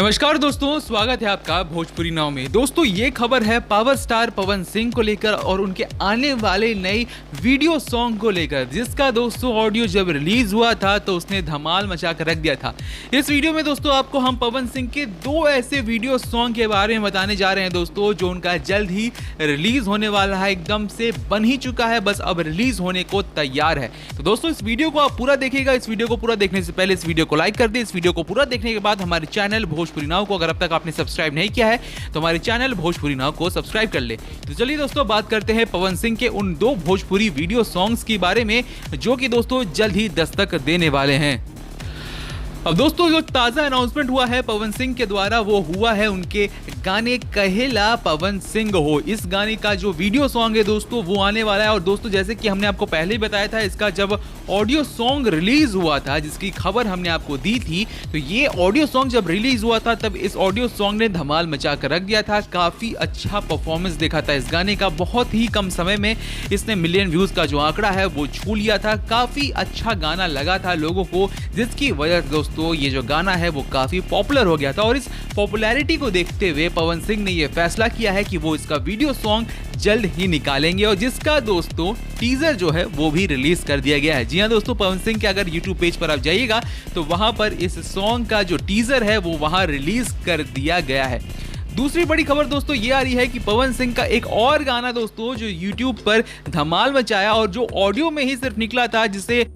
नमस्कार दोस्तों, स्वागत है आपका भोजपुरी नाव में। दोस्तों ये खबर है पावर स्टार पवन सिंह को लेकर और उनके आने वाले नई वीडियो सॉन्ग को लेकर, जिसका दोस्तों ऑडियो जब रिलीज हुआ था तो उसने धमाल मचा कर रख दिया था। इस वीडियो में दोस्तों आपको हम पवन सिंह के दो ऐसे वीडियो सॉन्ग के बारे में बताने जा रहे हैं दोस्तों, जो उनका जल्द ही रिलीज होने वाला है। एकदम से बन ही चुका है, बस अब रिलीज होने को तैयार है। तो दोस्तों इस वीडियो को आप पूरा देखिएगा। इस वीडियो को पूरा देखने से पहले इस वीडियो को लाइक कर दे। इस वीडियो को पूरा देखने के बाद हमारे चैनल भोजपुरी नाव को अगर अब तक आपने सब्सक्राइब नहीं किया है तो हमारे चैनल भोजपुरी नाव को सब्सक्राइब कर ले। तो चलिए दोस्तों बात करते हैं पवन सिंह के उन दो भोजपुरी वीडियो सॉन्ग्स के बारे में, जो कि दोस्तों जल्द ही दस्तक देने वाले हैं। अब दोस्तों जो ताजा अनाउंसमेंट हुआ है पवन सिंह के द्वारा, वो हुआ है उनके गाने कहेला पवन सिंह हो। इस गाने का जो वीडियो सॉन्ग है दोस्तों वो आने वाला है। और दोस्तों जैसे कि हमने आपको पहले ही बताया था, इसका जब ऑडियो सॉन्ग रिलीज हुआ था, जिसकी खबर हमने आपको दी थी, तो ये ऑडियो सॉन्ग जब रिलीज हुआ था तब इस ऑडियो सॉन्ग ने धमाल मचा कर रख दिया था। काफी अच्छा परफॉर्मेंस देखा था इस गाने का। बहुत ही कम समय में इसने मिलियन व्यूज का जो आंकड़ा है वो छू लिया था। काफी अच्छा गाना लगा था लोगों को, जिसकी वजह से दोस्तों ये जो गाना है वो काफी पॉपुलर हो गया था। और इस पॉपुलैरिटी को देखते हुए पवन सिंह ने ये फैसला किया है कि वो इसका वीडियो सॉन्ग जल्द ही निकालेंगे, और जिसका दोस्तों टीजर जो है वो भी रिलीज कर दिया गया है। जी हां दोस्तों, पवन सिंह के अगर यूट्यूब पेज पर आप जाइएगा तो वहां पर इस सॉन्ग का जो टीजर है वो वहां रिलीज कर दिया गया है। दूसरी बड़ी खबर दोस्तों ये आ रही है कि पवन सिंह का एक और गाना दोस्तों जो यूट्यूब पर धमाल मचाया और जो ऑडियो में ही सिर्फ निकला था, जिसे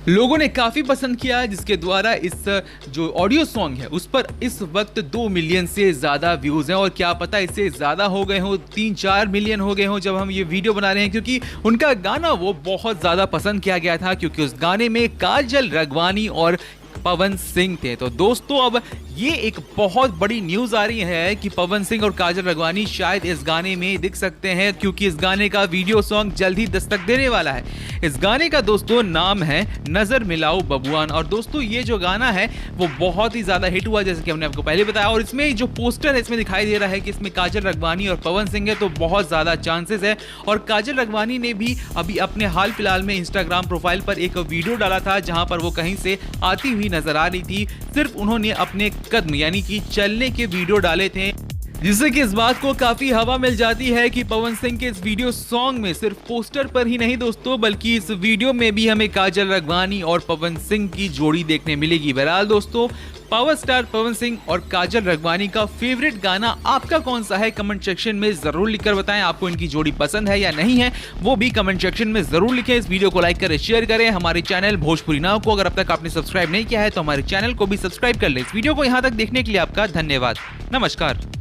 लोगों ने काफी पसंद किया, जिसके द्वारा इस जो ऑडियो सॉन्ग है उस पर इस वक्त 2 मिलियन से ज्यादा व्यूज हैं। और क्या पता इससे ज्यादा हो गए हो, 3-4 मिलियन हो गए हो जब हम ये वीडियो बना रहे हैं, क्योंकि उनका गाना वो बहुत ज्यादा पसंद किया गया था, क्योंकि उस गाने में काजल रगवानी और पवन सिंह थे। तो दोस्तों अब ये एक बहुत बड़ी न्यूज आ रही है कि पवन सिंह और काजल रगवानी शायद इस गाने में दिख सकते हैं, क्योंकि इस गाने का वीडियो सॉन्ग जल्द ही दस्तक देने वाला है। इस गाने का दोस्तों नाम है नजर मिलाओ बबुआन। और दोस्तों ये जो गाना है वो बहुत ही ज्यादा हिट हुआ, जैसे कि हमने आपको पहले बताया। और इसमें जो पोस्टर है इसमें दिखाई दे रहा है कि इसमें काजल रगवानी और पवन सिंह है, तो बहुत ज्यादा चांसेस है। और काजल रगवानी ने भी अभी अपने हाल फिलहाल में इंस्टाग्राम प्रोफाइल पर एक वीडियो डाला था, जहां पर वो कहीं से आती हुई नजर आ रही थी। सिर्फ उन्होंने अपने कदम यानी कि चलने के वीडियो डाले थे, जिससे कि इस बात को काफी हवा मिल जाती है कि पवन सिंह के इस वीडियो सॉन्ग में सिर्फ पोस्टर पर ही नहीं दोस्तों, बल्कि इस वीडियो में भी हमें काजल रगवानी और पवन सिंह की जोड़ी देखने मिलेगी। बहरहाल दोस्तों पावर स्टार पवन सिंह और काजल रगवानी का फेवरेट गाना आपका कौन सा है, कमेंट सेक्शन में जरूर लिखकर बताएं। आपको इनकी जोड़ी पसंद है या नहीं है वो भी कमेंट सेक्शन में जरूर लिखें। इस वीडियो को लाइक करें, शेयर करें। हमारे चैनल भोजपुरी नाव को अगर अब तक आपने सब्सक्राइब नहीं किया है तो हमारे चैनल को भी सब्सक्राइब कर लें। इस वीडियो को यहाँ तक देखने के लिए आपका धन्यवाद। नमस्कार।